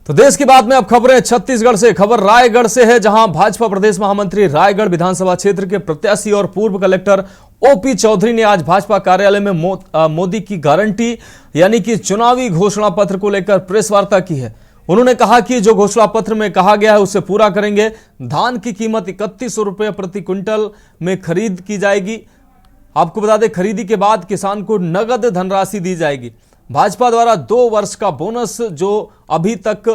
तो देश की बात में अब खबरें छत्तीसगढ़ से। खबर रायगढ़ से है, जहां भाजपा प्रदेश महामंत्री रायगढ़ विधानसभा क्षेत्र के प्रत्याशी और पूर्व कलेक्टर ओपी चौधरी ने आज भाजपा कार्यालय में मोदी की गारंटी यानी कि चुनावी घोषणा पत्र को लेकर प्रेस वार्ता की है। उन्होंने कहा कि जो घोषणा पत्र में कहा गया है उसे पूरा करेंगे। धान की कीमत 3100 रुपये प्रति क्विंटल में खरीद की जाएगी। आपको बता दें, खरीदी के बाद किसान को नगद धनराशि दी जाएगी। भाजपा द्वारा 2 वर्ष का बोनस जो अभी तक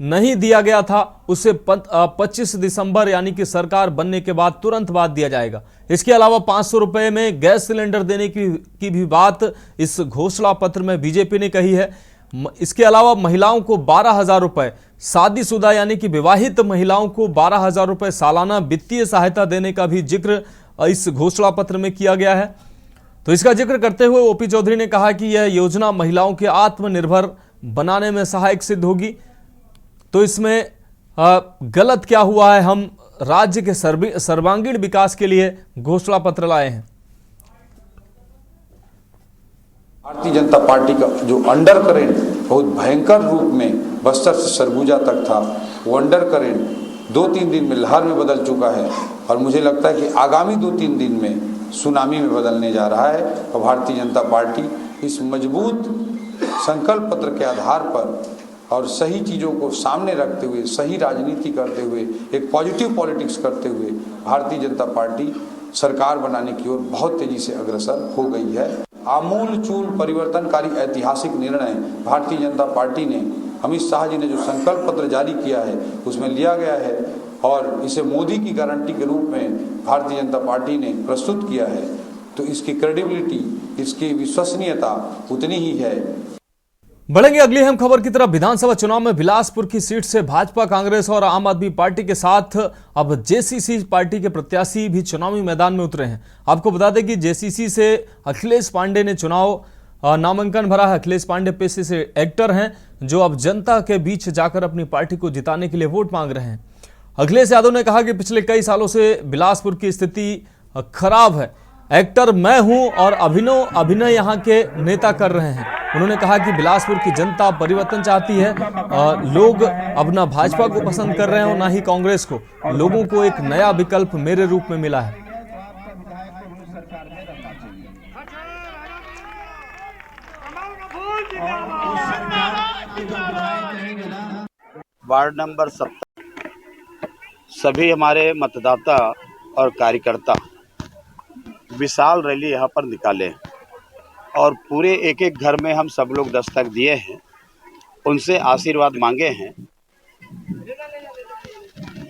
नहीं दिया गया था उसे 25 दिसंबर यानी कि सरकार बनने के बाद तुरंत बाद दिया जाएगा। इसके अलावा 500 रुपए में गैस सिलेंडर देने की भी बात इस घोषणा पत्र में बीजेपी ने कही है। इसके अलावा महिलाओं को 12,000 रुपए, शादीशुदा यानी कि विवाहित महिलाओं को 12,000 रुपए सालाना वित्तीय सहायता देने का भी जिक्र इस घोषणा पत्र में किया गया है। तो इसका जिक्र करते हुए ओपी चौधरी ने कहा कि यह योजना महिलाओं के आत्मनिर्भर बनाने में सहायक सिद्ध होगी। तो इसमें गलत क्या हुआ है, हम राज्य के सर्वांगीण विकास के लिए घोषणा पत्र लाए हैं। भारतीय जनता पार्टी का जो अंडर करेंट बहुत भयंकर रूप में बस्तर से सरगुजा तक था, वो अंडर करेंट 2-3 दिन में लहर में बदल चुका है और मुझे लगता है कि आगामी 2-3 दिन में सुनामी में बदलने जा रहा है। और भारतीय जनता पार्टी इस मजबूत संकल्प पत्र के आधार पर और सही चीज़ों को सामने रखते हुए, सही राजनीति करते हुए, एक पॉजिटिव पॉलिटिक्स करते हुए भारतीय जनता पार्टी सरकार बनाने की ओर बहुत तेजी से अग्रसर हो गई है। आमूल चूल परिवर्तनकारी ऐतिहासिक निर्णय भारतीय जनता पार्टी ने, अमित शाह जी ने जो संकल्प पत्र जारी किया है उसमें लिया गया है और इसे मोदी की गारंटी के रूप में भारतीय जनता पार्टी ने प्रस्तुत किया है। तो इसकी क्रेडिबिलिटी, इसकी विश्वसनीयता उतनी ही है। बढ़ेंगे अगली अहम खबर की तरफ। विधानसभा चुनाव में बिलासपुर की सीट से भाजपा, कांग्रेस और आम आदमी पार्टी के साथ अब जेसीसी पार्टी के प्रत्याशी भी चुनावी मैदान में उतरे हैं। आपको बता दें कि जेसीसी से अखिलेश पांडे ने चुनाव नामांकन भरा है। अखिलेश पांडे पेशे से एक्टर हैं जो अब जनता के बीच जाकर अपनी पार्टी को जिताने के लिए वोट मांग रहे हैं। अखिलेश यादव ने कहा कि पिछले कई सालों से बिलासपुर की स्थिति खराब है। एक्टर मैं हूं और अभिनय यहां के नेता कर रहे हैं। उन्होंने कहा कि बिलासपुर की जनता परिवर्तन चाहती है और लोग अब ना भाजपा को पसंद कर रहे हैं और ना ही कांग्रेस को। लोगों को एक नया विकल्प मेरे रूप में मिला है। वार्ड नंबर 70 सभी हमारे मतदाता और कार्यकर्ता विशाल रैली यहाँ पर निकाले और पूरे एक एक घर में हम सब लोग दस्तक दिए हैं, उनसे आशीर्वाद मांगे हैं।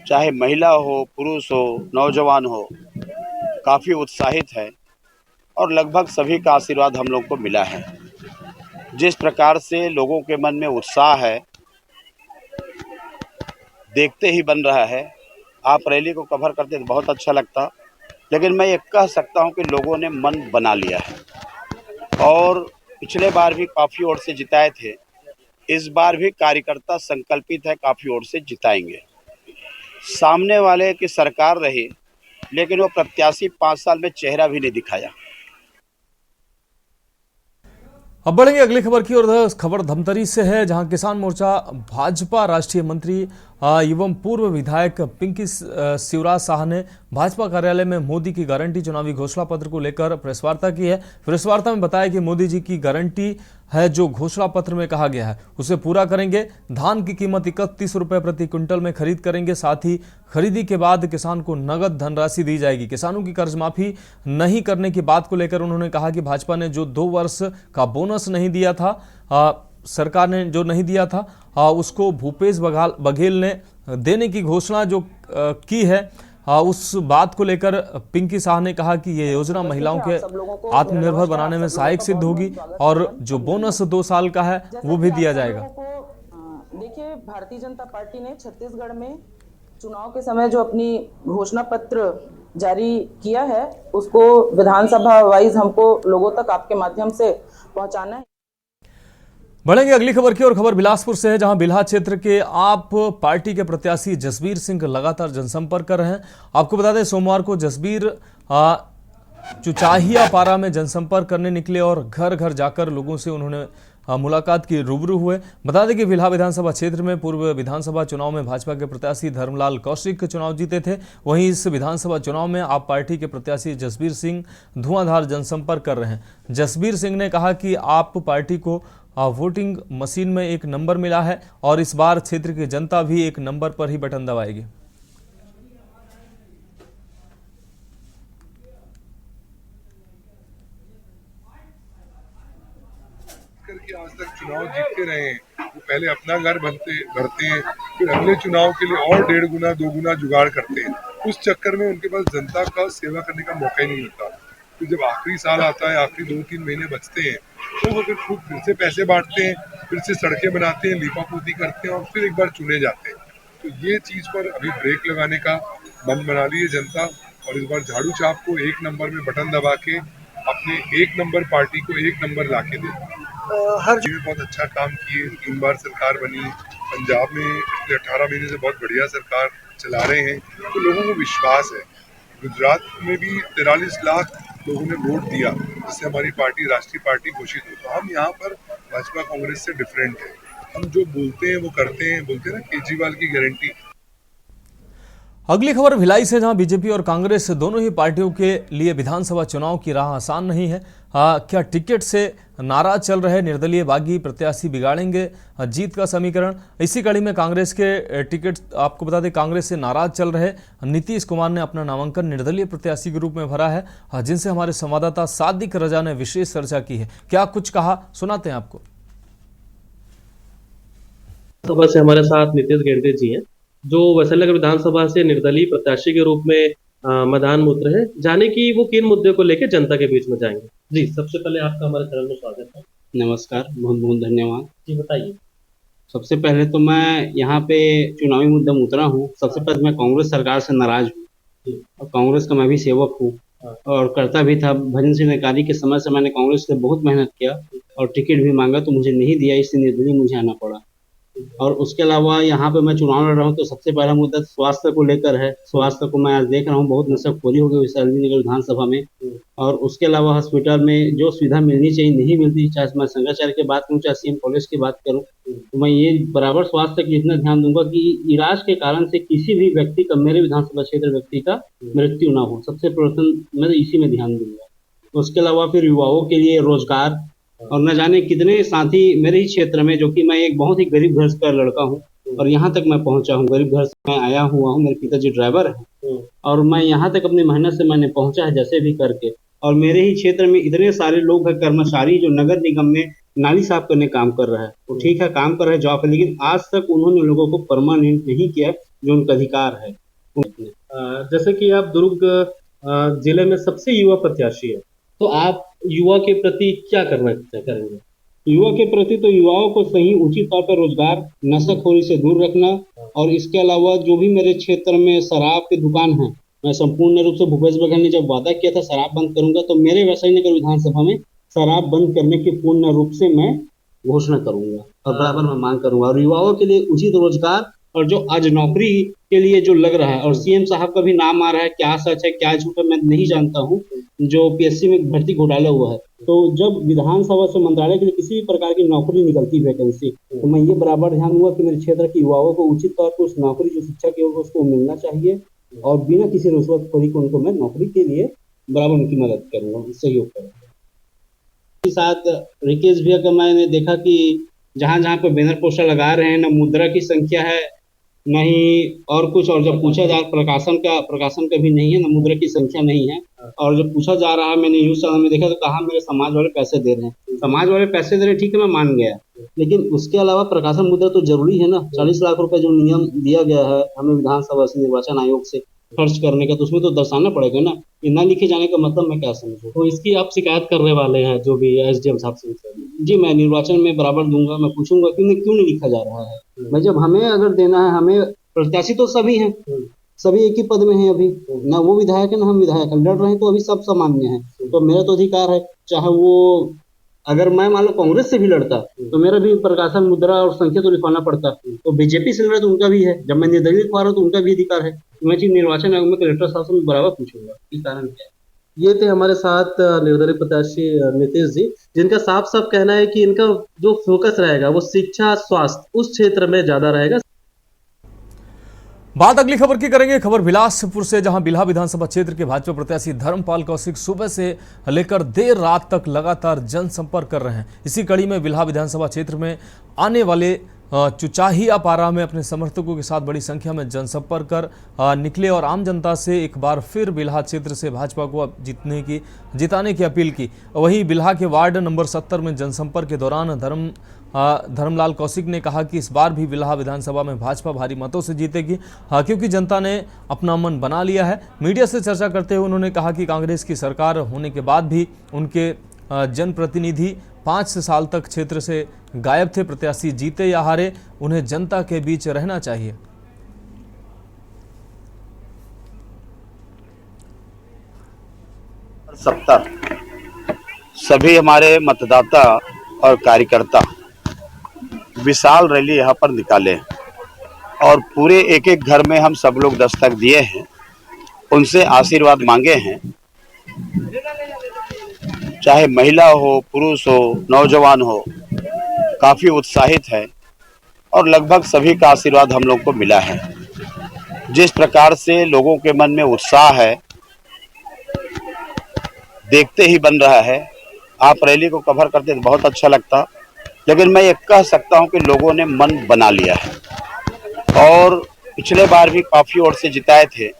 चाहे महिला हो, पुरुष हो, नौजवान हो, काफ़ी उत्साहित है और लगभग सभी का आशीर्वाद हम लोग को मिला है। जिस प्रकार से लोगों के मन में उत्साह है देखते ही बन रहा है। आप रैली को कवर करते तो बहुत अच्छा लगता, लेकिन मैं ये कह सकता हूँ कि लोगों ने मन बना लिया है और पिछले बार भी काफ़ी वोट से जिताए थे। इस बार भी कार्यकर्ता संकल्पित है, काफ़ी वोट से जिताएंगे। सामने वाले की सरकार रही लेकिन वो प्रत्याशी 5 साल में चेहरा भी नहीं दिखाया। अब बढ़ेंगे अगली खबर की ओर। खबर धमतरी से है, जहां किसान मोर्चा भाजपा राष्ट्रीय मंत्री एवं पूर्व विधायक पिंकी शिवराज शाह ने भाजपा कार्यालय में मोदी की गारंटी चुनावी घोषणा पत्र को लेकर प्रेस वार्ता की है। प्रेस वार्ता में बताया कि मोदी जी की गारंटी है जो घोषणा पत्र में कहा गया है उसे पूरा करेंगे। धान की कीमत 31 रुपये प्रति क्विंटल में खरीद करेंगे। साथ ही खरीदी के बाद किसान को नगद धनराशि दी जाएगी। किसानों की कर्ज माफी नहीं करने की बात को लेकर उन्होंने कहा कि भाजपा ने जो 2 वर्ष का बोनस नहीं दिया था, सरकार ने जो नहीं दिया था, उसको भूपेश बघेल ने देने की घोषणा जो की है, उस बात को लेकर पिंकी शाह ने कहा कि ये योजना महिलाओं के आत्मनिर्भर बनाने में सहायक सिद्ध होगी और जो बोनस 2 साल का है वो भी दिया जाएगा। देखिए, भारतीय जनता पार्टी ने छत्तीसगढ़ में चुनाव के समय जो अपनी घोषणा पत्र जारी किया है उसको विधानसभा वाइज हमको लोगों तक आपके माध्यम से पहुंचाना है। बढ़ेंगे अगली खबर की और। खबर बिलासपुर से है, जहां बिल्हा क्षेत्र के आप पार्टी के प्रत्याशी जसबीर सिंह लगातार जनसंपर्क कर रहे हैं। आपको बता दें, सोमवार को जसबीर चुचाहिया पारा में जनसंपर्क करने निकले और घर घर जाकर लोगों से उन्होंने मुलाकात की रूबरू हुए। बता दें कि बिल्हा विधानसभा क्षेत्र में पूर्व विधानसभा चुनाव में भाजपा के प्रत्याशी धर्मलाल कौशिक चुनाव जीते थे। वहीं इस विधानसभा चुनाव में आप पार्टी के प्रत्याशी जसबीर सिंह धुआंधार जनसंपर्क कर रहे हैं। जसबीर सिंह ने कहा कि आप पार्टी को वोटिंग मशीन में एक नंबर मिला है और इस बार क्षेत्र की जनता भी एक नंबर पर ही बटन दबाएगी। करके आज तक चुनाव जीतते रहे हैं, वो पहले अपना घर भरते हैं, फिर अगले चुनाव के लिए और 1.5 गुना 2 गुना जुगाड़ करते हैं। उस चक्कर में उनके पास जनता का सेवा करने का मौका ही नहीं मिलता। फिर जब आखिरी साल आता है, आखिरी 2-3 महीने बचते हैं, तो वो फिर से पैसे बांटते हैं, फिर से सड़कें बनाते हैं, लीपापोती करते हैं और फिर एक बार चुने जाते हैं। तो ये चीज़ पर अभी ब्रेक लगाने का मन बना ली है जनता और इस बार झाड़ू छाप को 1 नंबर में बटन दबा के अपने 1 नंबर पार्टी को 1 नंबर ला के दे। हर जगह बहुत अच्छा काम किए, 3 बार सरकार बनी, पंजाब में पिछले 18 महीने से बहुत बढ़िया सरकार चला रहे हैं, तो लोगों को विश्वास है। गुजरात में भी 43 लाख लोगों ने वोट दिया, जिससे हमारी पार्टी राष्ट्रीय पार्टी घोषित हुई। तो हम यहाँ पर भाजपा कांग्रेस से डिफरेंट है, हम जो बोलते हैं वो करते हैं। बोलते हैं ना केजरीवाल की गारंटी। अगली खबर भिलाई से, जहां बीजेपी और कांग्रेस दोनों ही पार्टियों के लिए विधानसभा चुनाव की राह आसान नहीं है। क्या टिकट से नाराज चल रहे निर्दलीय बागी प्रत्याशी बिगाड़ेंगे जीत का समीकरण? इसी कड़ी में कांग्रेस के टिकट, आपको बता दें, कांग्रेस से नाराज चल रहे नीतीश कुमार ने अपना नामांकन निर्दलीय प्रत्याशी के रूप में भरा है, जिनसे हमारे संवाददाता सादिक रजा ने विशेष चर्चा की है। क्या कुछ कहा, सुनाते हैं आपको। सभा से हमारे साथ नीतीश गेंडे जी हैं, जो वैशाली विधानसभा से निर्दलीय प्रत्याशी के रूप में मैदान में उतरे हैं। जाने की वो किन मुद्दे को लेकर जनता के बीच में जाएंगे। जी, सबसे पहले आपका हमारे चैनल में स्वागत है। नमस्कार, बहुत बहुत धन्यवाद। जी बताइए। सबसे पहले तो मैं यहाँ पे चुनावी मुद्दा में उतरा हूँ। सबसे पहले मैं कांग्रेस सरकार से नाराज हूँ और कांग्रेस का मैं भी सेवक हूँ और करता भी था। भजन सिंह अधिकारी के समय से मैंने कांग्रेस से बहुत मेहनत किया और टिकट भी मांगा तो मुझे नहीं दिया, इसलिए निर्दलीय मुझे आना पड़ा। और उसके अलावा यहाँ पे मैं चुनाव लड़ रहा हूँ तो सबसे पहला मुद्दा स्वास्थ्य को लेकर है। स्वास्थ्य को मैं आज देख रहा हूँ, बहुत नशेखोरी हो गई वैशाली नगर विधानसभा में। और उसके अलावा हॉस्पिटल में जो सुविधा मिलनी चाहिए नहीं मिलती, चाहे मैं संघाचार्य की बात करूँ चाहे सीएम कॉलेज की बात करूँ, तो मैं ये बराबर स्वास्थ्य की इतना ध्यान दूंगा कि इलाज के कारण से किसी भी व्यक्ति का, मेरे विधानसभा क्षेत्र व्यक्ति का मृत्यु ना हो। सबसे प्रथम मैं इसी में ध्यान दूंगा। उसके अलावा फिर युवाओं के लिए रोजगार, और न जाने कितने साथी मेरे ही क्षेत्र में, जो कि मैं एक बहुत ही गरीब घर का लड़का हूँ और यहाँ तक मैं पहुँचा हूँ। गरीब घर से मैं आया हुआ हूँ, मेरे पिताजी ड्राइवर हैं और मैं यहाँ तक अपनी मेहनत से मैंने पहुँचा है जैसे भी करके। और मेरे ही क्षेत्र में इतने सारे लोग हैं कर्मचारी जो नगर निगम में नाली साफ करने काम कर रहा है। तो ठीक है, काम कर रहे जॉब है, लेकिन आज तक उन्होंने लोगों को परमानेंट नहीं किया जो उनका अधिकार है। जैसे कि आप दुर्ग जिले में सबसे युवा प्रत्याशी है, तो आप युवा के प्रति क्या करना करेंगे? युवा के प्रति तो युवाओं को सही उचित तौर पर रोजगार, नशाखोरी से दूर रखना और इसके अलावा जो भी मेरे क्षेत्र में शराब की दुकान है, मैं संपूर्ण रूप से भूपेश बघेल ने जब वादा किया था शराब बंद करूंगा, तो मेरे वैशाली नगर विधानसभा में शराब बंद करने की पूर्ण रूप से मैं घोषणा करूंगा और बराबर मैं मांग करूंगा। और युवाओं के लिए उचित रोजगार, और जो आज नौकरी के लिए जो लग रहा है और सीएम साहब का भी नाम आ रहा है, क्या सच है क्या झूठ है मैं नहीं जानता हूँ, जो पीएससी में भर्ती घोटाला हुआ है, तो जब विधानसभा से मंत्रालय के लिए किसी भी प्रकार की नौकरी निकलती वैकेंसी, तो मैं ये बराबर ध्यान दूंगा कि मेरे क्षेत्र के युवाओं को उचित तौर पर उस नौकरी जो शिक्षा की होगी उसको मिलना चाहिए और बिना किसी रिश्वतखोरी को उनको मैं नौकरी के लिए बराबर उनकी मदद करूंगा, सहयोग करूंगा। साथ रिकेश भैया का मैंने देखा कि जहाँ जहाँ पे बैनर पोस्टर लगा रहे हैं, न मुद्रा की संख्या है नहीं और कुछ, और जब पूछा जा प्रकाशन का भी नहीं है, न मुद्रा की संख्या नहीं है। और जब पूछा जा रहा है, मैंने न्यूज चैनल में देखा तो कहा मेरे समाज वाले पैसे दे रहे हैं। समाज वाले पैसे दे रहे हैं, ठीक है मैं मान गया, लेकिन उसके अलावा प्रकाशन मुद्रा तो जरूरी है ना। 40 लाख रुपए जो नियम दिया गया है हमें विधानसभा से, निर्वाचन आयोग से खर्च करने का, तो उसमें तो दर्शाना पड़ेगा ना। ये ना लिखे जाने का मतलब मैं क्या समझूं। तो इसकी आप शिकायत करने वाले हैं जो भी एसडीएम साहब से? जी, मैं निर्वाचन में बराबर दूंगा, मैं पूछूंगा क्यों नहीं लिखा जा रहा है। मैं जब हमें अगर देना है, हमें प्रत्याशी तो सभी हैं, सभी एक ही पद में हैं, अभी ना वो विधायक है ना हम विधायक लड़ रहे हैं, तो अभी सब सामान्य है। तो मेरा तो अधिकार है, चाहे वो अगर मैं मान लो कांग्रेस से भी लड़ता तो मेरा भी प्रकाशन मुद्रा और संख्या तो लिखवाना पड़ता। तो बीजेपी से लड़ा तो उनका भी है, जब मैं निर्दलीय लिखवा रहा हूँ तो उनका भी अधिकार है। मैं चीज निर्वाचन आयोग में कलेक्टर साहब से बराबर पूछूंगा कि कारण क्या है। ये थे हमारे साथ निर्दलीय प्रत्याशी नीतीश जी, जिनका साफ साफ कहना है कि इनका जो फोकस रहेगा वो शिक्षा स्वास्थ्य उस क्षेत्र में ज्यादा रहेगा। बात अगली खबर की करेंगे। खबर बिलासपुर से, जहां बिल्हा विधानसभा क्षेत्र के भाजपा प्रत्याशी धर्मपाल कौशिक सुबह से लेकर देर रात तक लगातार जनसंपर्क कर रहे हैं। इसी कड़ी में बिल्हा विधानसभा क्षेत्र में आने वाले चुचाहिया पारा में अपने समर्थकों के साथ बड़ी संख्या में जनसंपर्क कर निकले और आम जनता से एक बार फिर बिल्हा क्षेत्र से भाजपा को जिताने की अपील की। वहीं बिल्हा के वार्ड नंबर 70 में जनसंपर्क के दौरान धर्मलाल कौशिक ने कहा कि इस बार भी बिल्हा विधानसभा में भाजपा भारी मतों से जीतेगी, क्योंकि जनता ने अपना मन बना लिया है। मीडिया से चर्चा करते हुए उन्होंने कहा कि कांग्रेस की सरकार होने के बाद भी उनके जनप्रतिनिधि 5 साल तक क्षेत्र से गायब थे। प्रत्याशी जीते या हारे, उन्हें जनता के बीच रहना चाहिए। सभी हमारे मतदाता और कार्यकर्ता विशाल रैली यहाँ पर निकाले और पूरे एक एक घर में हम सब लोग दस्तक दिए हैं, उनसे आशीर्वाद मांगे हैं। चाहे महिला हो, पुरुष हो, नौजवान हो, काफी उत्साहित है और लगभग सभी का आशीर्वाद हम लोग को मिला है। जिस प्रकार से लोगों के मन में उत्साह है, देखते ही बन रहा है। आप रैली को कवर करते तो बहुत अच्छा लगता, लेकिन मैं ये कह सकता हूं कि लोगों ने मन बना लिया है और पिछले बार भी काफी वोट से जिताए थे।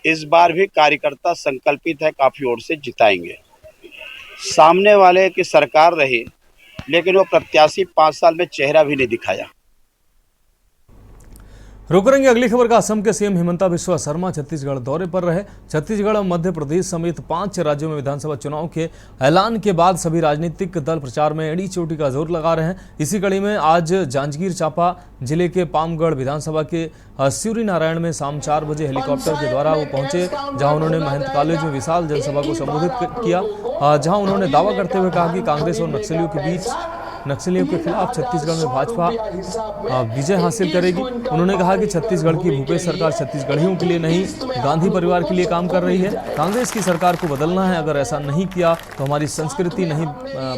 इस बार भी कार्यकर्ता संकल्पित है, काफी वोट से जिताएंगे। सामने वाले की सरकार रही, लेकिन वो प्रत्याशी 5 साल में चेहरा भी नहीं दिखाया। रुक करेंगे अगली खबर का। असम के सीएम हिमंता बिस्वा शर्मा छत्तीसगढ़ दौरे पर रहे। छत्तीसगढ़ और मध्य प्रदेश समेत 5 राज्यों में विधानसभा चुनाव के ऐलान के बाद सभी राजनीतिक दल प्रचार में एड़ी चोटी का जोर लगा रहे हैं। इसी कड़ी में आज जांजगीर चांपा जिले के पामगढ़ विधानसभा के सूर्य नारायण में शाम 4 बजे हेलीकॉप्टर के द्वारा वो पहुंचे, जहां उन्होंने महंत कॉलेज में विशाल जनसभा को संबोधित किया, जहां उन्होंने दावा करते हुए कहा कि कांग्रेस और नक्सलियों के खिलाफ छत्तीसगढ़ में भाजपा विजय हासिल करेगी। उन्होंने कहा कि छत्तीसगढ़ की भूपेश सरकार छत्तीसगढ़ियों के लिए नहीं, गांधी परिवार के लिए काम कर रही है। कांग्रेस की सरकार को बदलना है, अगर ऐसा नहीं किया तो हमारी संस्कृति नहीं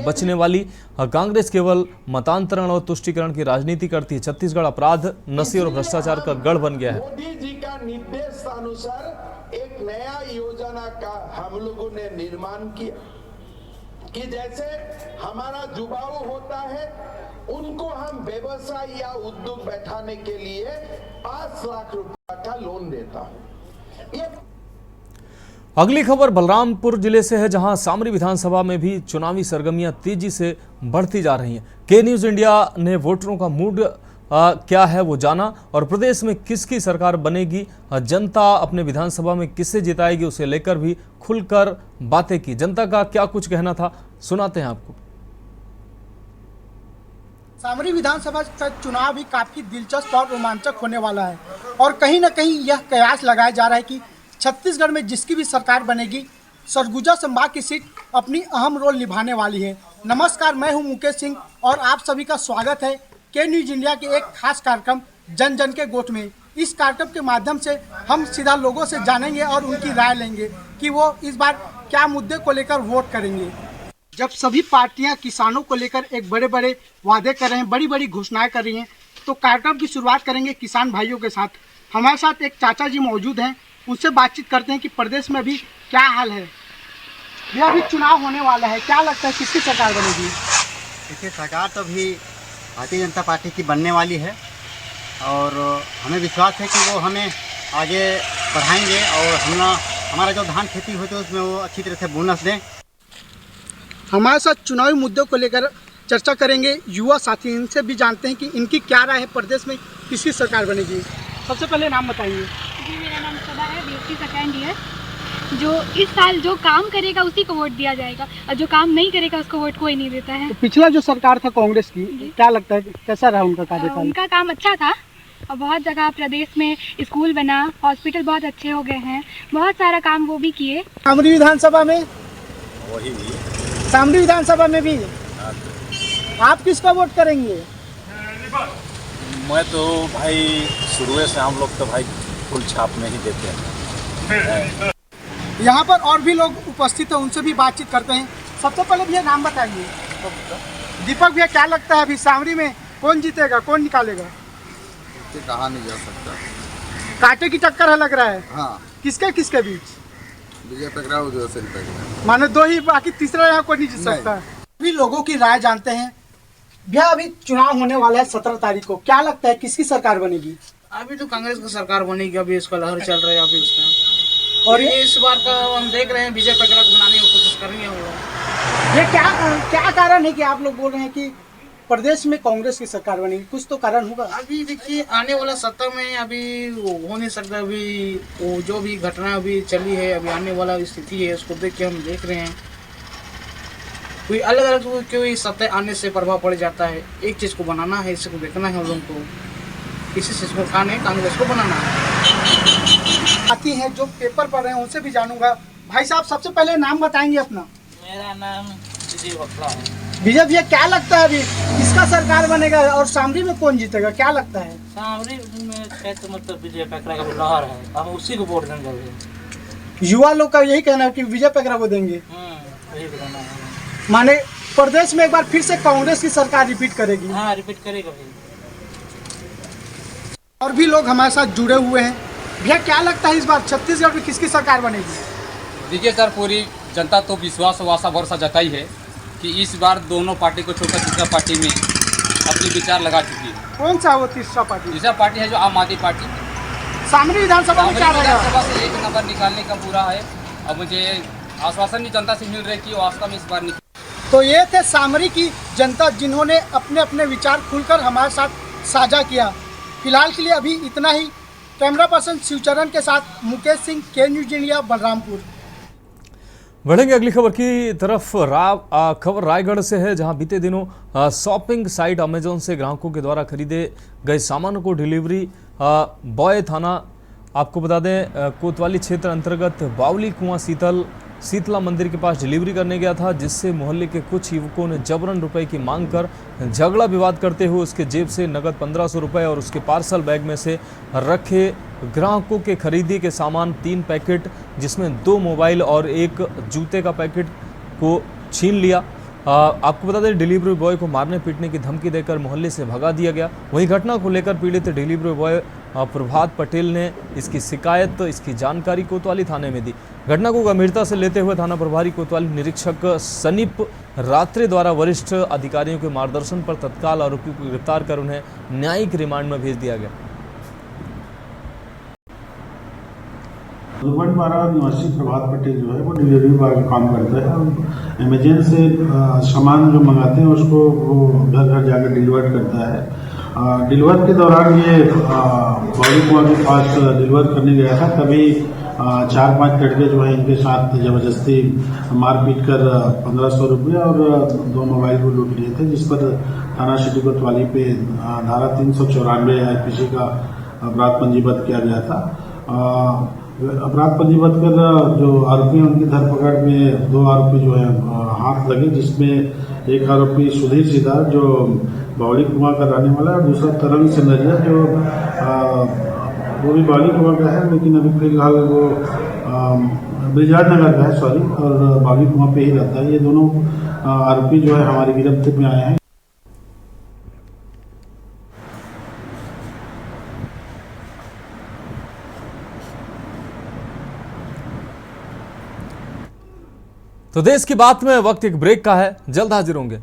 बचने वाली। कांग्रेस केवल मतांतरण और तुष्टीकरण की राजनीति करती है। छत्तीसगढ़ अपराध, नशे और भ्रष्टाचार का गढ़ बन गया है। मोदी जी का निर्देशानुसार एक नया योजना का हम लोगों ने निर्माण किया कि जैसे हमारा युवाओं होता है, उनको हम व्यवसाय या उद्योग बैठाने के लिए 5 लाख रुपए का लोन देता हूं। अगली खबर बलरामपुर जिले से है, जहां सामरी विधानसभा में भी चुनावी सरगर्मियां तेजी से बढ़ती जा रही हैं। के न्यूज इंडिया ने वोटरों का मूड क्या है वो जाना और प्रदेश में किसकी सरकार बनेगी, जनता अपने विधानसभा में किसे जिताएगी, उसे लेकर भी खुलकर बातें की। जनता का क्या कुछ कहना था, सुनाते हैं आपको। सामरी विधानसभा का चुनाव भी काफी दिलचस्प और रोमांचक होने वाला है और कहीं ना कहीं यह कयास लगाया जा रहा है कि छत्तीसगढ़ में जिसकी भी सरकार बनेगी, सरगुजा संभाग की सीट अपनी अहम रोल निभाने वाली है। नमस्कार, मैं हूं मुकेश सिंह और आप सभी का स्वागत है के न्यूज इंडिया के एक खास कार्यक्रम जन जन के गोठ में। इस कार्यक्रम के माध्यम से हम सीधा लोगों से जानेंगे और उनकी राय लेंगे कि वो इस बार क्या मुद्दे को लेकर वोट करेंगे। जब सभी पार्टियां किसानों को लेकर एक बड़े बड़े वादे कर रहे हैं, बड़ी बड़ी घोषणाएं कर रही हैं, तो कार्यक्रम की शुरुआत करेंगे किसान भाइयों के साथ। हमारे साथ एक चाचा जी मौजूद हैं, उनसे बातचीत करते हैं कि प्रदेश में भी क्या हाल है। यह अभी चुनाव होने वाला है, क्या लगता है किसकी सरकार बनेगी? देखिए, सरकार तो भी भारतीय जनता पार्टी की बनने वाली है और हमें विश्वास है कि वो हमें आगे बढ़ाएंगे और हमारा जो धान खेती होती है उसमें वो अच्छी तरह से बोनस दें। हमारे साथ चुनावी मुद्दों को लेकर चर्चा करेंगे युवा साथी, इनसे भी जानते हैं कि इनकी क्या राय है, प्रदेश में किसकी सरकार बनेगी। सबसे पहले नाम बताइए। जी, मेरा नाम सदा है, बीएससी सेकेंड ईयर। जो इस साल जो काम करेगा उसी को वोट दिया जाएगा और जो काम नहीं करेगा उसको वोट कोई नहीं देता है। तो पिछला जो सरकार था कांग्रेस की, क्या लगता है कैसा रहा उनका कार्यकाल? उनका काम अच्छा था और बहुत जगह प्रदेश में स्कूल बना, हॉस्पिटल बहुत अच्छे हो गए हैं, बहुत सारा काम वो भी किए। सामरी विधानसभा में वही भी सामरी विधानसभा में भी आप किसका वोट करेंगे? मैं तो भाई शुरू से हम लोग तो भाई फुल छाप में ही देते हैं। यहाँ पर और भी लोग उपस्थित हैं, उनसे भी बातचीत करते हैं। सबसे पहले भैया नाम बताइए। दीपक भैया, क्या लगता है अभी सामरी में कौन जीतेगा, कौन निकालेगा? कहा नहीं जा सकता, कांटे की टक्कर है लग रहा है। हाँ, किसके किसके बीच? विजय पकड़ा उदय सिंह पकड़ा, माने दो ही, बाकी तीसरा यहाँ कोई नहीं जीत सकता। अभी लोगों की राय जानते हैं। भैया, अभी चुनाव होने वाला है 17 तारीख को, क्या लगता है किसकी सरकार बनेगी? अभी तो कांग्रेस की सरकार बनेगी, अभी इसका लहर चल रहा है अभी उसका। और ये इस बार का हम देख रहे हैं विजय पकड़ा को बनाने की कोशिश करेंगे हम लोग। ये क्या कारण है कि आप लोग बोल रहे हैं कि प्रदेश में कांग्रेस की सरकार बनेगी? कुछ तो कारण होगा। अभी देखिए, आने वाला सत्ता में अभी हो नहीं सकता। अभी वो जो भी घटना अभी चली है, अभी आने वाला स्थिति है, उसको देख के हम देख रहे हैं कोई अलग अलग कोई सत्ता आने से प्रभाव पड़ जाता है। एक चीज़ को बनाना है, इसको देखना है हम लोगों को, किसी चीज़ को खाने कांग्रेस को बनाना है। आती हैं जो पेपर पढ़ रहे हैं उनसे भी जानूंगा। भाई साहब, सबसे पहले नाम बताएंगे अपना? मेरा नाम विजय बकला है। विजय भैया, क्या लगता है अभी किसका सरकार बनेगा और सामरी में कौन जीतेगा, क्या लगता है? सामरी में तो मतलब विजय पकड़ा का लहर है, हम उसी को वोट देंगे। युवा लोग का यही कहना है कि विजय पकड़ा को देंगे। यही कहना है। माने प्रदेश में एक बार फिर से कांग्रेस की सरकार रिपीट करेगी? हाँ, रिपीट करेगा। और भी लोग हमारे साथ जुड़े हुए हैं। भैया, क्या लगता है इस बार छत्तीसगढ़ में किसकी सरकार बनेगी? देखिए सर, पूरी जनता तो विश्वास और आशा भरोसा जताई है कि इस बार दोनों पार्टी को छोड़कर तीसरा पार्टी में अपनी विचार लगा चुकी है। कौन सा वो तीसरा पार्टी? तीसरा पार्टी है जो आम आदमी पार्टी। सामरी विधानसभा में क्या रहेगा? विधानसभा से 1 नंबर निकालने का पूरा है। अब मुझे आश्वासन भी जनता से मिल रहा है कि वो आस्था में इस बार निकल। तो ये थे सामरी की जनता, जिन्होंने अपने अपने विचार खुलकर हमारे साथ साझा किया। फिलहाल के लिए अभी इतना ही। कैमरा पर्सन शिवचरण के साथ मुकेश सिंह, के न्यूज इंडिया, बलरामपुर। बढ़ेंगे अगली खबर की तरफ। खबर रायगढ़ से है, जहां बीते दिनों शॉपिंग साइट अमेजोन से ग्राहकों के द्वारा खरीदे गए सामानों को डिलीवरी बॉय थाना, आपको बता दें, कोतवाली क्षेत्र अंतर्गत बावली कुआं शीतला मंदिर के पास डिलीवरी करने गया था, जिससे मोहल्ले के कुछ युवकों ने जबरन रुपए की मांग कर झगड़ा विवाद करते हुए उसके जेब से नगद 1500 रुपये और उसके पार्सल बैग में से रखे ग्राहकों के खरीदी के सामान 3 पैकेट, जिसमें 2 मोबाइल और 1 जूते का पैकेट को छीन लिया। आपको बता दें, डिलीवरी बॉय को मारने पीटने की धमकी देकर मोहल्ले से भगा दिया गया। वहीं घटना को लेकर पीड़ित डिलीवरी बॉय प्रभात पटेल ने इसकी शिकायत, इसकी जानकारी कोतवाली थाने में दी। घटना को गंभीरता से लेते हुए थाना प्रभारी कोतवाली निरीक्षक सनीप रात्रे द्वारा वरिष्ठ अधिकारियों के मार्गदर्शन पर तत्काल आरोपी को गिरफ्तार कर उन्हें न्यायिक रिमांड में भेज दिया गया। दुर्गढ़ निवासी प्रभात पटेल जो है वो डिलीवरी बॉय का काम करता है और अमेजन से सामान जो मंगाते हैं उसको वो घर घर जाकर डिलीवर करता है। डिलीवर के दौरान ये बावली कुआं के पास डिलीवर करने गया था, तभी 4-5 लड़के जो है इनके साथ ज़बरदस्ती मारपीट कर 1500 रुपये और 2 मोबाइल को लूट लिए थे, जिस पर थाना सिटी कोतवाली पे धारा 394 IPC का अपराध पंजीबद्ध किया गया था। अपराध पंजीबद्ध कर जो आरोपी हैं उनकी धरपकड़ में 2 आरोपी जो है हाथ लगे, जिसमें एक आरोपी सुधीर सिद्धार्थ जो बावली कुआं का रहने वाला है और दूसरा तरंग सिंधरिया जो वो भी बावली कुआं का है, लेकिन अभी फिलहाल वो ब्रिजहाट नगर का है, और बावली कुआं पे ही रहता है। ये दोनों आरोपी जो है हमारी गिरफ्त में आए हैं। तो देश की बात में वक्त एक ब्रेक का है, जल्द हाजिर होंगे।